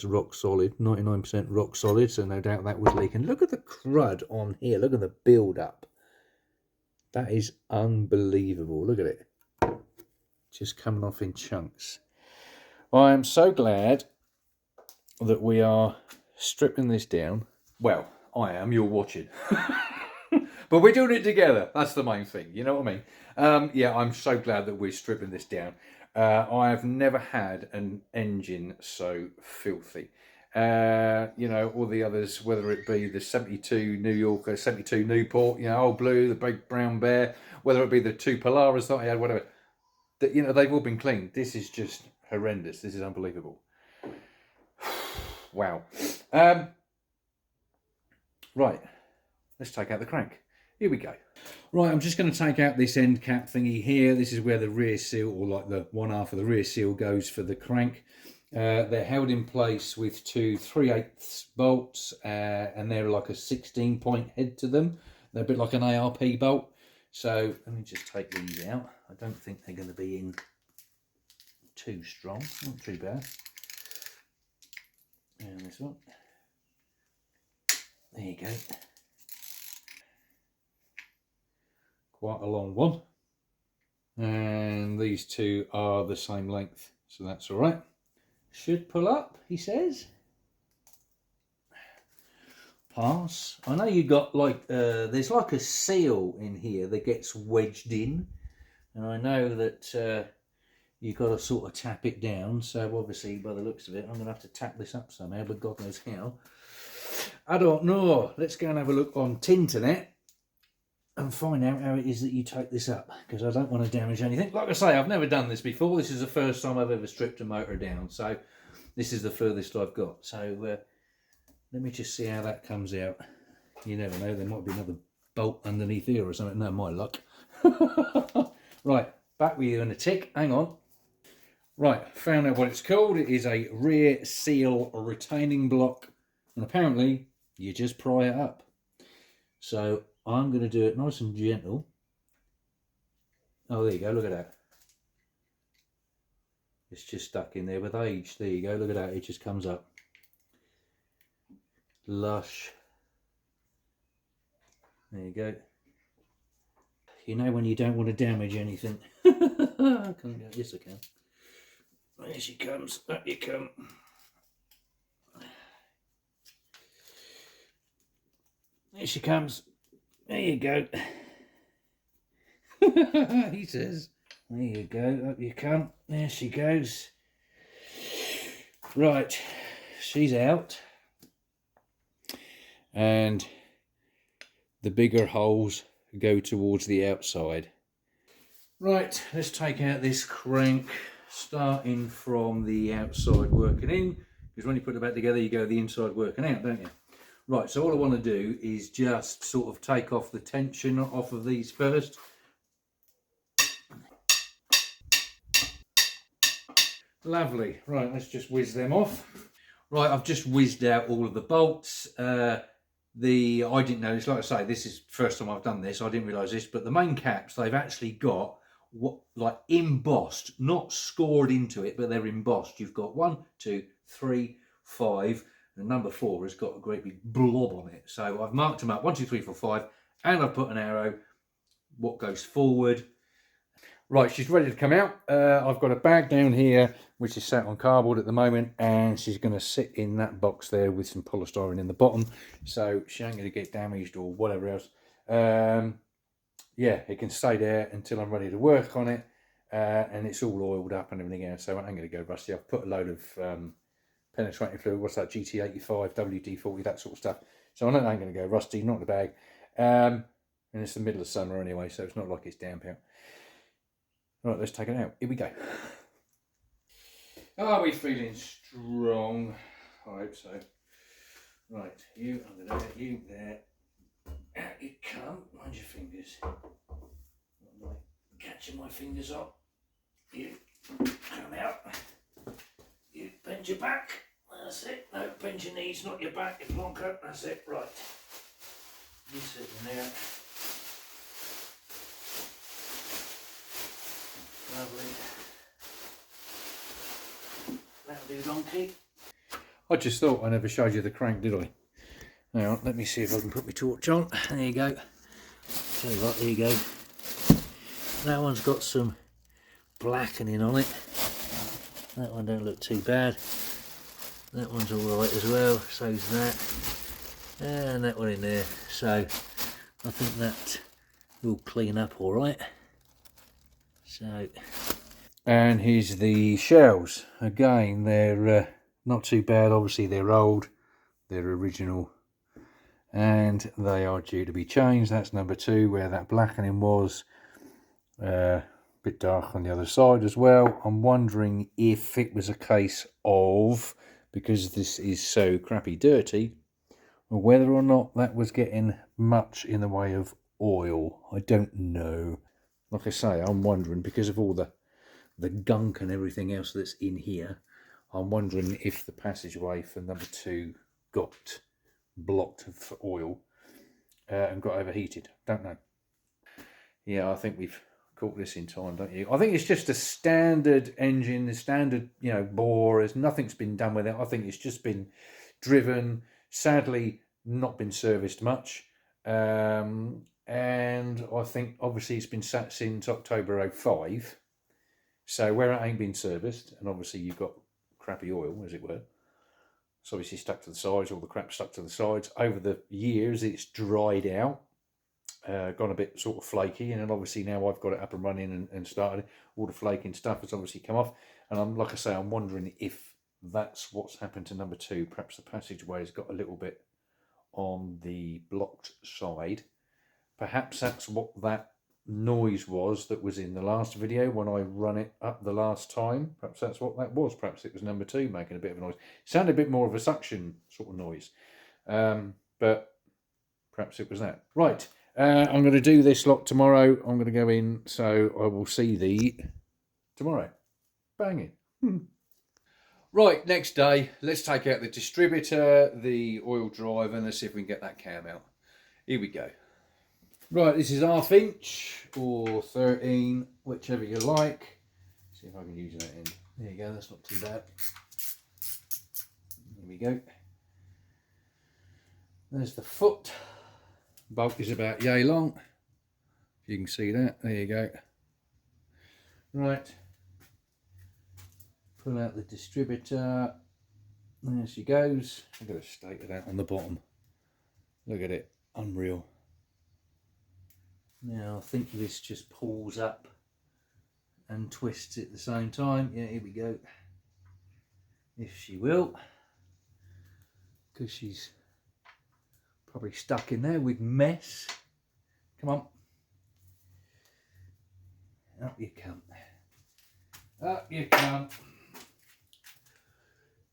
rock solid, 99% rock solid, so no doubt that was leaking. Look at the crud on here. Look at the build up. That is unbelievable. Look at it. Just coming off in chunks. I am so glad that we are stripping this down. Well, I am, you're watching. But we're doing it together. That's the main thing. You know what I mean? Yeah, I'm so glad that we're stripping this down. I have never had an engine so filthy. You know, all the others, whether it be the 72 New Yorker, 72 Newport, you know, Old Blue, the big brown bear, whether it be the 2 Polaras that I had, whatever, that, you know, they've all been cleaned. This is just horrendous. This is unbelievable. Wow. Right, let's take out the crank. Here we go. Right, I'm just going to take out this end cap thingy here. This is where the rear seal, or like the one half of the rear seal, goes for the crank. They're held in place with 2 3/8 bolts, and they're like a 16-point head to them. They're a bit like an ARP bolt. So let me just take these out. I don't think they're going to be in too strong. Not too bad. And this one. There you go. Quite a long one. And these two are the same length, so that's all right. Should pull up, he says. Pass. I know you got like, there's like a seal in here that gets wedged in. And I know that you've got to sort of tap it down. So obviously, by the looks of it, I'm going to have to tap this up somehow, but God knows how. I don't know. Let's go and have a look on Tinternet and find out how it is that you take this up, because I don't want to damage anything. Like I say, I've never done this before. This is the first time I've ever stripped a motor down, so this is the furthest I've got. So let me just see how that comes out. You never know, there might be another bolt underneath here or something. No, my luck. Right, back with you in a tick. Hang on. Right, found out what it's called. It is a rear seal retaining block, and apparently you just pry it up. So I'm going to do it nice and gentle. Oh, there you go, look at that. It's just stuck in there with age. There you go, look at that, it just comes up. Lush. There you go. You know when you don't want to damage anything. I can't go, yes I can. There she comes, up you come. There she comes. There you go. He says. There you go, up you come. There she goes. Right, she's out. And the bigger holes go towards the outside. Right, let's take out this crank, starting from the outside working in, because when you put it back together you go the inside working out, don't you? Right, so all I want to do is just sort of take off the tension off of these first. Lovely. Right, let's just whiz them off. Right, I've just whizzed out all of the bolts. I didn't notice, like I say, this is the first time I've done this, I didn't realise this, but the main caps, they've actually got what, like embossed, not scored into it, but they're embossed. You've got 1, 2, 3, 5, and number 4 has got a great big blob on it. So I've marked them up, 1, 2, 3, 4, 5, and I've put an arrow, what goes forward. Right, she's ready to come out. I've got a bag down here, which is sat on cardboard at the moment, and she's going to sit in that box there with some polystyrene in the bottom, so she ain't going to get damaged or whatever else. Yeah, it can stay there until I'm ready to work on it, and it's all oiled up and everything else, so I ain't going to go rusty. I've put a load of penetrating fluid, what's that, GT85, WD-40, that sort of stuff, so I know I ain't going to go rusty, not in the bag. And it's the middle of summer anyway, so it's not like it's damp out. Right, let's take it out. Here we go. Are we feeling strong? I hope so. Right, I'm going to get you there. Out you come. Mind your fingers. I'm like catching my fingers up. You come out. You bend your back. That's it. No, bend your knees, not your back. You plonker. That's it. Right. You sit in there. Lovely. That'll do, donkey. I just thought I never showed you the crank, did I? Now, let me see if I can put my torch on. There you go. Tell you what, there you go. That one's got some blackening on it. That one don't look too bad. That one's alright as well, so's that. And that one in there. So, I think that will clean up all right. So, and here's the shells. Again, they're not too bad. Obviously, they're old, they're original, and they are due to be changed. That's number 2, where that blackening was. A bit dark on the other side as well. I'm wondering if it was a case of, because this is so crappy dirty, whether or not that was getting much in the way of oil. I don't know. Like I say, I'm wondering, because of all the gunk and everything else that's in here, I'm wondering if the passageway for number 2 got blocked for oil and got overheated. Don't know. Yeah, I think we've caught this in time, don't you? I think it's just a standard engine, the standard, bore. Nothing's been done with it. I think it's just been driven. Sadly, not been serviced much. And I think obviously it's been sat since October 05. So where it ain't been serviced, and obviously you've got crappy oil, as it were. It's obviously stuck to the sides, all the crap stuck to the sides. Over the years, it's dried out. Gone a bit sort of flaky, and then obviously now I've got it up and running and started. All the flaking stuff has obviously come off, and I'm wondering if that's what's happened to number 2. Perhaps the passageway's got a little bit on the blocked side. Perhaps that's what that noise was that was in the last video when I run it up the last time. Perhaps that's what that was. Perhaps it was number 2 making a bit of a noise. It sounded a bit more of a suction sort of noise, but perhaps it was that. Right. I'm going to do this lot tomorrow. I'm going to go in, so I will see thee tomorrow. Banging. Right, next day, let's take out the distributor, the oil drive, and let's see if we can get that cam out. Here we go. Right, this is 1/2 inch or 13, whichever you like. See if I can use that end. There you go, that's not too bad. Here we go. There's the foot. Bolt is about yay long. If you can see that, there you go. Right. Pull out the distributor. There she goes. I've got to stake it out on the bottom. Look at it, unreal. Now I think this just pulls up and twists at the same time. Yeah, here we go. If she will, because she's probably stuck in there with mess. Come on. Up you come. Up you come.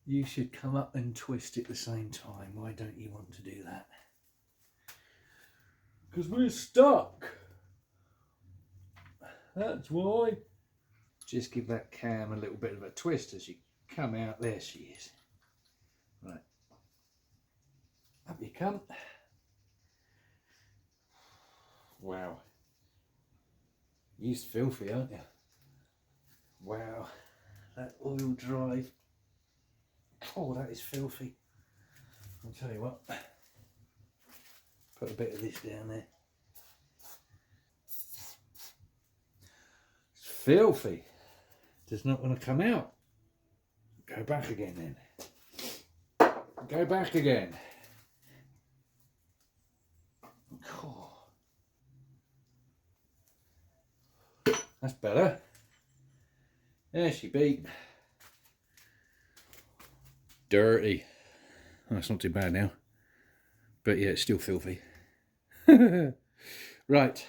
You should come up and twist at the same time. Why don't you want to do that? Because we're stuck. That's why. Just give that cam a little bit of a twist as you come out. There she is. Right. Up you come. Wow. You're filthy, aren't you? Wow. That oil drive. Oh, that is filthy. I'll tell you what. Put a bit of this down there. It's filthy. Does not want to come out. Go back again then. Go back again. Oh. That's better. There she be. Dirty. Oh, that's not too bad now. But yeah, it's still filthy. Right.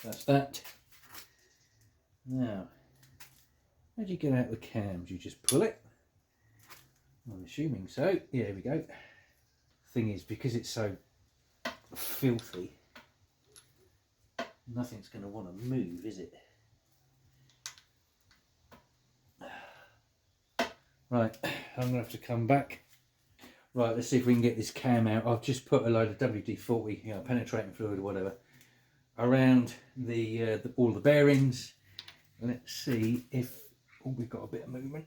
That's that. Now, how do you get out the cam? Do you just pull it? I'm assuming so. Yeah, here we go. Thing is, because it's so filthy, nothing's going to want to move, is it? Right, I'm going to have to come back. Right, let's see if we can get this cam out. I've just put a load of WD-40, penetrating fluid or whatever, around the all the bearings. Let's see if we've got a bit of movement.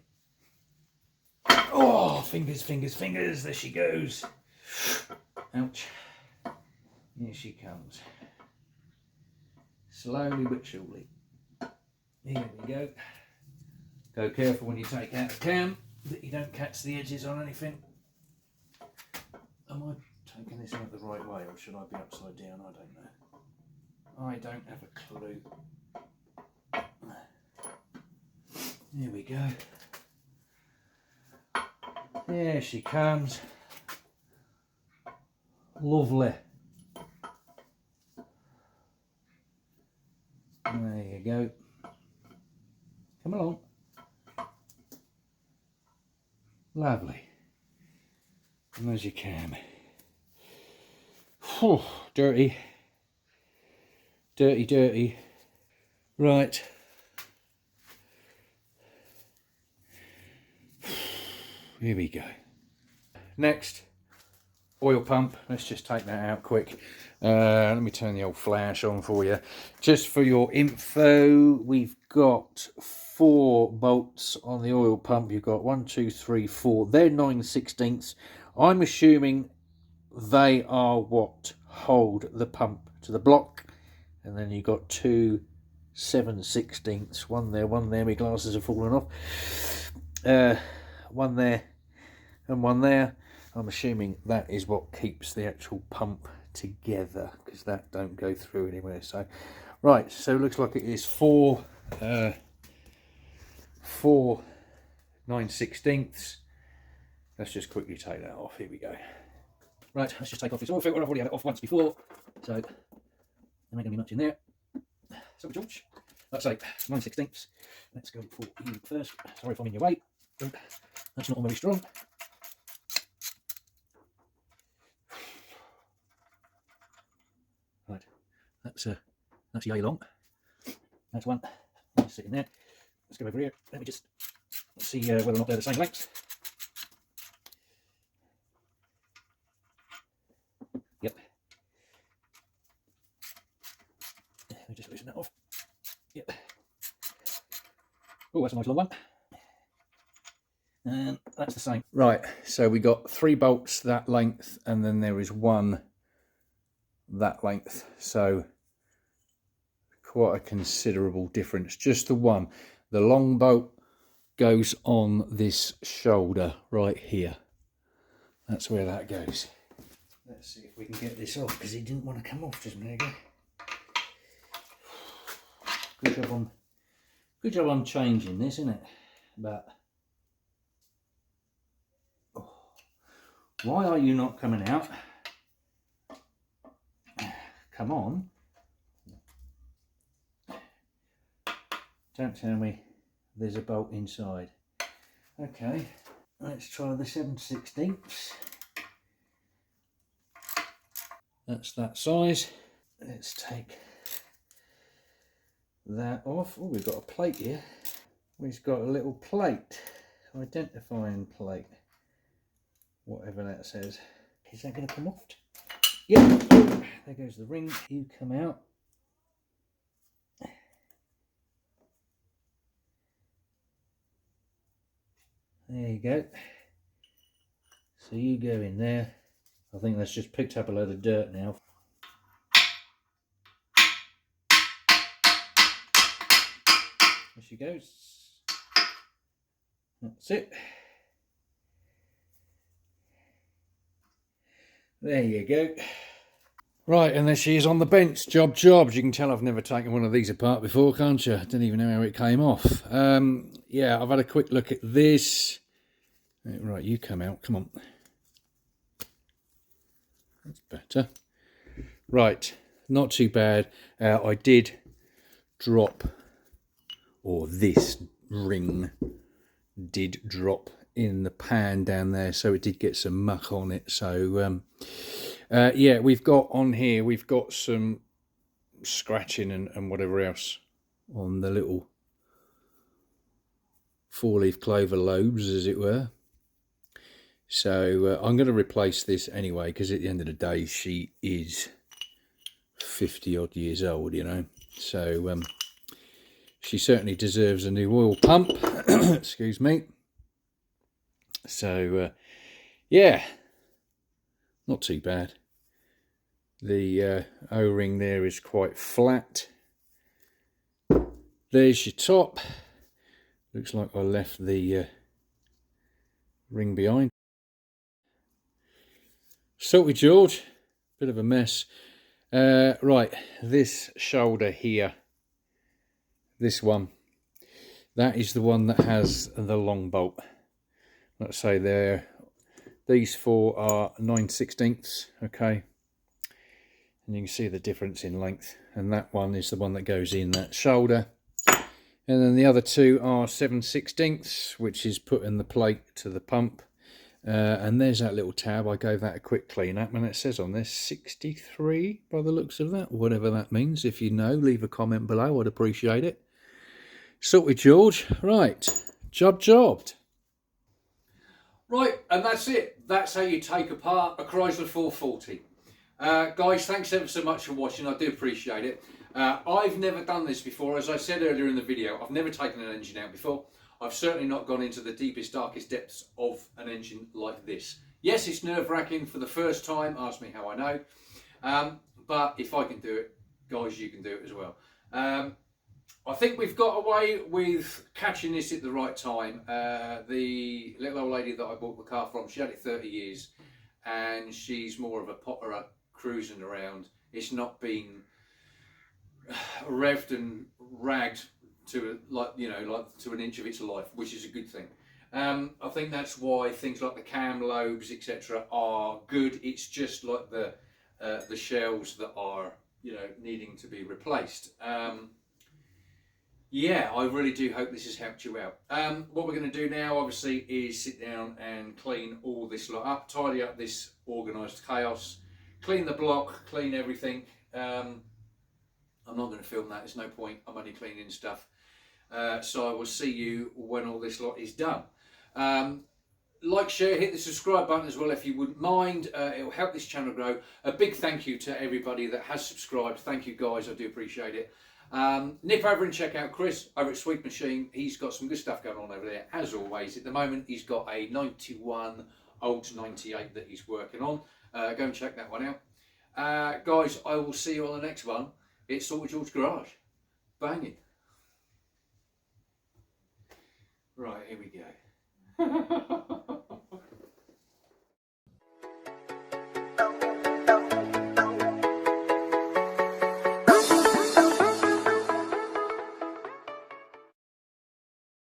Oh, fingers, fingers, fingers. There she goes. Ouch. Here she comes. Slowly but surely. Here we go. Go careful when you take out the cam that you don't catch the edges on anything. Am I taking this out the right way, or should I be upside down? I don't know. I don't have a clue. There we go. There she comes. Lovely. There you go. Come along. Lovely. And as you can. Whew, dirty. Dirty, dirty. Right. Here we go. Next, oil pump. Let's just take that out quick. Let me turn the old flash on for you. Just for your info, we've got 4 bolts on the oil pump. You've got 1, 2, 3, 4. They're 9/16. I'm assuming they are what hold the pump to the block. And then you've got 2 7/16. One there, one there. My glasses are falling off. One there and one there. I'm assuming that is what keeps the actual pump together, because that don't go through anywhere. So right, so it looks like it is 4 9/16. Let's just quickly take that off. Here we go. Right, let's just take off this oil filter. I've already had it off once before, so there ain't gonna be much in there. So George, like I say, 9/16. Let's go for you first. Sorry if I'm in your way. That's not very strong. Right, that's yay long. That's one. Let's sit in there. Let's go over here. Let me just see whether or not they're the same length. Yep. Let me just loosen that off. Yep. Oh, that's a nice long one. And that's the same. Right, so we got 3 bolts that length, and then there is 1 that length. So quite a considerable difference. Just the one. The long bolt goes on this shoulder right here. That's where that goes. Let's see if we can get this off, because he didn't want to come off just a minute ago. Good job on changing this, isn't it? But why are you not coming out? Come on. Don't tell me there's a bolt inside. Okay, let's try the 7/16. That's that size. Let's take that off. Oh, we've got a plate here. We've got a little plate, identifying plate, whatever that says. Is that going to come off? Yeah, there goes the ring. You come out. There you go. So you go in there. I think that's just picked up a load of dirt now. There she goes. That's it. There you go. Right, and there she is on the bench. Jobs. You can tell I've never taken one of these apart before, can't you? I didn't even know how it came off. Yeah, I've had a quick look at this. Right, you come out. Come on. That's better. Right, not too bad. I did drop, or this ring did drop in the pan down there, so it did get some muck on it. So yeah, we've got on here, we've got some scratching and whatever else on the little 4-leaf clover lobes, as it were. So I'm going to replace this anyway, because at the end of the day she is 50 odd years old, you know. So she certainly deserves a new oil pump. Excuse me. So yeah, not too bad. The O-ring there is quite flat. There's your top. Looks like I left the ring behind. Salty George, bit of a mess. Right, this shoulder here, this one, that is the one that has the long bolt. Let's say these four are 9/16, okay, and you can see the difference in length, and that one is the one that goes in that shoulder, and then the other two are 7/16, which is putting the plate to the pump. And there's that little tab. I gave that a quick clean up, and it says on there 63 by the looks of that, whatever that means. If you know, leave a comment below, I'd appreciate it. Sorted, George. Right, jobbed. Right, and that's it. That's how you take apart a Chrysler 440. Guys, thanks ever so much for watching. I do appreciate it. I've never done this before. As I said earlier in the video, I've never taken an engine out before. I've certainly not gone into the deepest, darkest depths of an engine like this. Yes, it's nerve-wracking for the first time. Ask me how I know. But if I can do it, guys, you can do it as well. I think we've got away with catching this at the right time. The little old lady that I bought the car from, she had it 30 years, and she's more of a potterer cruising around. It's not been revved and ragged to to an inch of its life, which is a good thing. I think that's why things like the cam lobes, etc., are good. It's just like the shells that are needing to be replaced. Yeah, I really do hope this has helped you out. What we're going to do now, obviously, is sit down and clean all this lot up, tidy up this organised chaos, clean the block, clean everything. I'm not going to film that, there's no point, I'm only cleaning stuff. So I will see you when all this lot is done. Like, share, hit the subscribe button as well if you wouldn't mind. It will help this channel grow. A big thank you to everybody that has subscribed. Thank you guys, I do appreciate it. Nip over and check out Chris over at Sweet Machine. He's got some good stuff going on over there as always. At the moment he's got a 91 old 98 that he's working on. Go and check that one out. Guys, I will see you on the next one. It's Salty George Garage. Banging. Right, here we go.